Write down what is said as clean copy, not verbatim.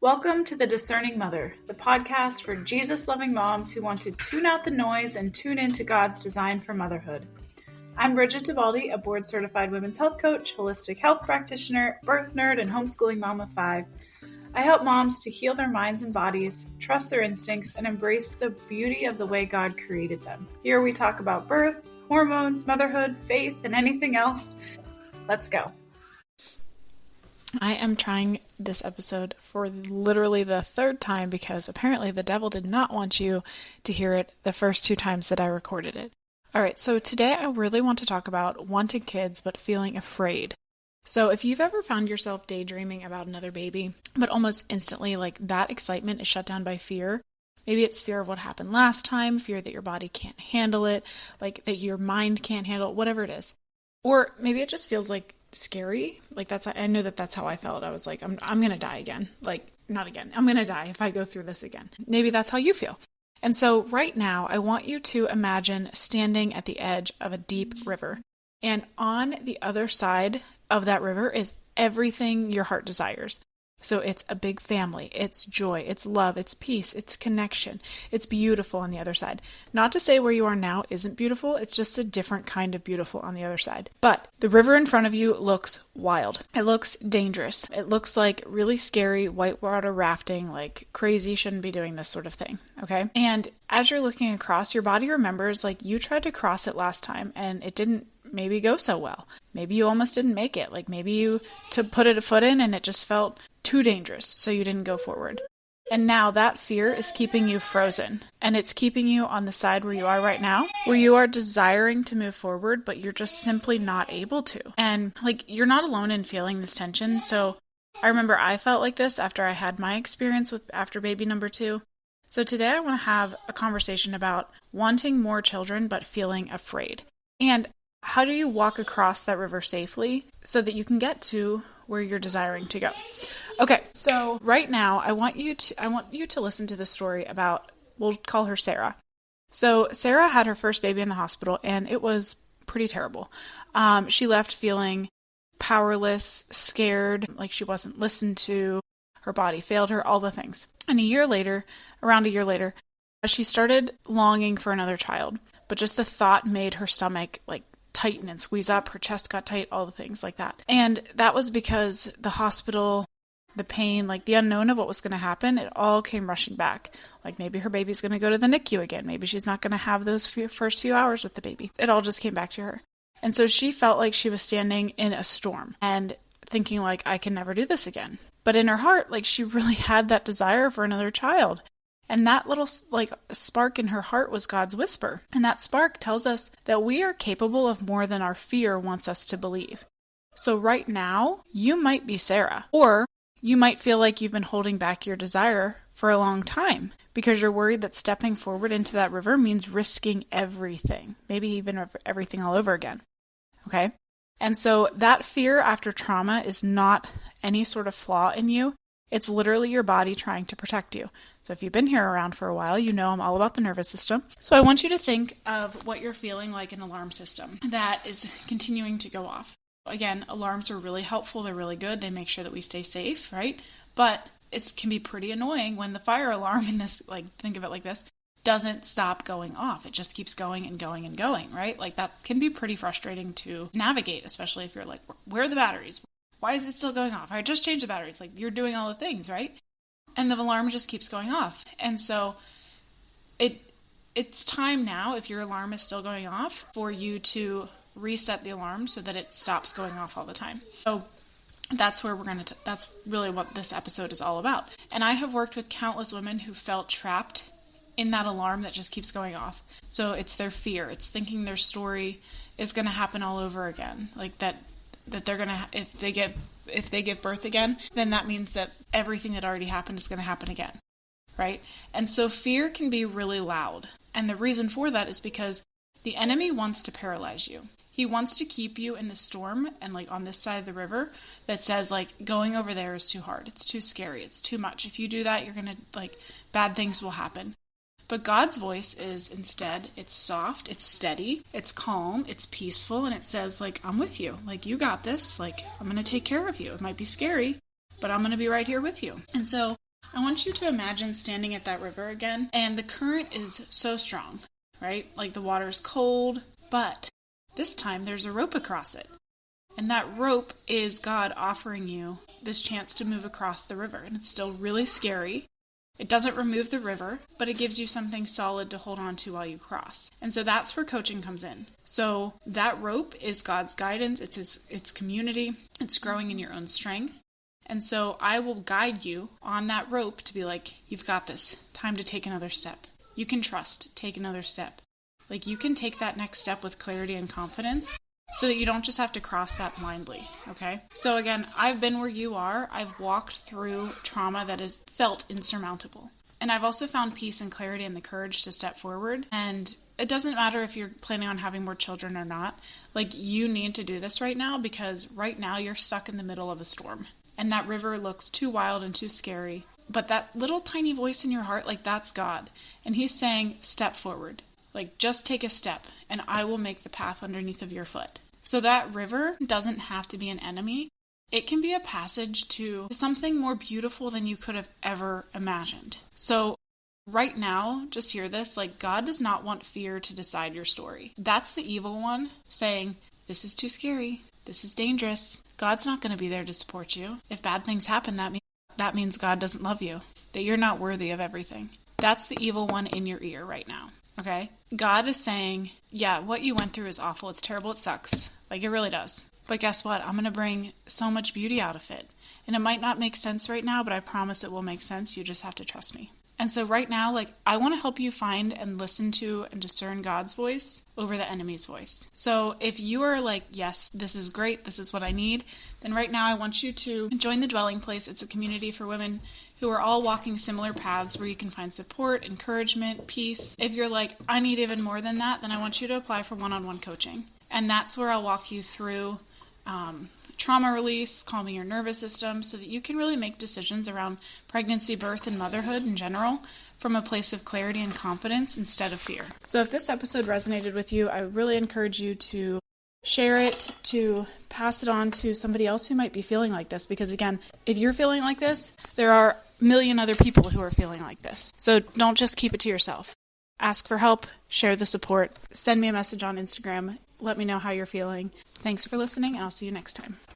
Welcome to The Discerning Mother, the podcast for Jesus-loving moms who want to tune out the noise and tune into God's design for motherhood. I'm Brigid, a board-certified women's health coach, holistic health practitioner, birth nerd, and homeschooling mom of 5. I help moms to heal their minds and bodies, trust their instincts, and embrace the beauty of the way God created them. Here we talk about birth, hormones, motherhood, faith, and anything else. Let's go. I am trying this episode for literally the third time because apparently the devil did not want you to hear it the first 2 times that I recorded it. Alright, so today I really want to talk about wanting kids but feeling afraid. So if you've ever found yourself daydreaming about another baby, but almost instantly that excitement is shut down by fear, maybe it's fear of what happened last time, fear that your body can't handle it, that your mind can't handle it, whatever it is. Or maybe it just feels scary. I know that's how I felt. I was like, I'm going to die again. Not again. I'm going to die if I go through this again. Maybe that's how you feel. And so right now, I want you to imagine standing at the edge of a deep river. And on the other side of that river is everything your heart desires. So it's a big family, it's joy, it's love, it's peace, it's connection. It's beautiful on the other side. Not to say where you are now isn't beautiful, it's just a different kind of beautiful on the other side. But the river in front of you looks wild. It looks dangerous. It looks like really scary whitewater rafting, crazy, shouldn't be doing this sort of thing, okay? And as you're looking across, your body remembers you tried to cross it last time and it didn't maybe go so well. Maybe you almost didn't make it. Maybe you put a foot in and it just felt too dangerous, so you didn't go forward. And now that fear is keeping you frozen. And it's keeping you on the side where you are right now, where you are desiring to move forward, but you're just simply not able to. And you're not alone in feeling this tension. So I remember I felt like this after I had my experience after baby number 2. So today I want to have a conversation about wanting more children, but feeling afraid. And how do you walk across that river safely so that you can get to where you're desiring to go? Okay, so right now I want you to listen to the story about, we'll call her Sarah. So Sarah had her first baby in the hospital and it was pretty terrible. She left feeling powerless, scared, like she wasn't listened to, her body failed her, all the things. And around a year later, she started longing for another child, but just the thought made her stomach tighten and squeeze up, her chest got tight, all the things like that. And that was because the hospital, the pain, the unknown of what was going to happen, it all came rushing back. Maybe her baby's going to go to the NICU again. Maybe she's not going to have those first few hours with the baby. It all just came back to her. And so she felt like she was standing in a storm and thinking I can never do this again. But in her heart, she really had that desire for another child. And that little spark in her heart was God's whisper. And that spark tells us that we are capable of more than our fear wants us to believe. So right now, you might be Sarah, or you might feel like you've been holding back your desire for a long time because you're worried that stepping forward into that river means risking everything, maybe even everything all over again. Okay? And so that fear after trauma is not any sort of flaw in you. It's literally your body trying to protect you. So if you've been here around for a while, you know I'm all about the nervous system. So I want you to think of what you're feeling like an alarm system that is continuing to go off. Again, alarms are really helpful. They're really good. They make sure that we stay safe, right? But it can be pretty annoying when the fire alarm in this, think of it like this, doesn't stop going off. It just keeps going and going and going, right? That can be pretty frustrating to navigate, especially if you're where are the batteries? Why is it still going off? I just changed the batteries. You're doing all the things, right? And the alarm just keeps going off. And so it's time now, if your alarm is still going off, for you to reset the alarm so that it stops going off all the time. So that's where that's really what this episode is all about. And I have worked with countless women who felt trapped in that alarm that just keeps going off. So it's their fear. It's thinking their story is going to happen all over again. That they're going to, if they give birth again, then that means that everything that already happened is going to happen again, right? And so fear can be really loud. And the reason for that is because the enemy wants to paralyze you. He wants to keep you in the storm and on this side of the river that says going over there is too hard. It's too scary. It's too much. If you do that, you're going to bad things will happen. But God's voice is instead, it's soft, it's steady, it's calm, it's peaceful, and it says, I'm with you. You got this. I'm going to take care of you. It might be scary, but I'm going to be right here with you. And so I want you to imagine standing at that river again, and the current is so strong, right? Like the water's cold, but this time there's a rope across it. And that rope is God offering you this chance to move across the river. And it's still really scary. It doesn't remove the river, but it gives you something solid to hold on to while you cross. And so that's where coaching comes in. So that rope is God's guidance. It's community. It's growing in your own strength. And so I will guide you on that rope to be like, you've got this. Time to take another step. You can trust. Take another step. Like you can take that next step with clarity and confidence so that you don't just have to cross that blindly, okay? So again, I've been where you are. I've walked through trauma that has felt insurmountable. And I've also found peace and clarity and the courage to step forward. And it doesn't matter if you're planning on having more children or not. Like you need to do this right now because right now you're stuck in the middle of a storm. And that river looks too wild and too scary. But that little tiny voice in your heart, like that's God. And he's saying, step forward. Like, just take a step, and I will make the path underneath of your foot. So that river doesn't have to be an enemy. It can be a passage to something more beautiful than you could have ever imagined. So right now, just hear this, like God does not want fear to decide your story. That's the evil one saying, this is too scary. This is dangerous. God's not going to be there to support you. If bad things happen, that means God doesn't love you, that you're not worthy of everything. That's the evil one in your ear right now. Okay? God is saying, yeah, what you went through is awful. It's terrible. It sucks. Like, it really does. But guess what? I'm going to bring so much beauty out of it. And it might not make sense right now, but I promise it will make sense. You just have to trust me. And so right now, like, I want to help you find and listen to and discern God's voice over the enemy's voice. So if you are like, yes, this is great, this is what I need, then right now I want you to join the Dwelling Place. It's a community for women who are all walking similar paths where you can find support, encouragement, peace. If you're like, I need even more than that, then I want you to apply for one-on-one coaching. And that's where I'll walk you through trauma release, calming your nervous system, so that you can really make decisions around pregnancy, birth, and motherhood in general from a place of clarity and confidence instead of fear. So if this episode resonated with you, I really encourage you to share it, to pass it on to somebody else who might be feeling like this. Because again, if you're feeling like this, there are a million other people who are feeling like this. So don't just keep it to yourself. Ask for help, share the support, send me a message on Instagram, let me know how you're feeling. Thanks for listening, and I'll see you next time.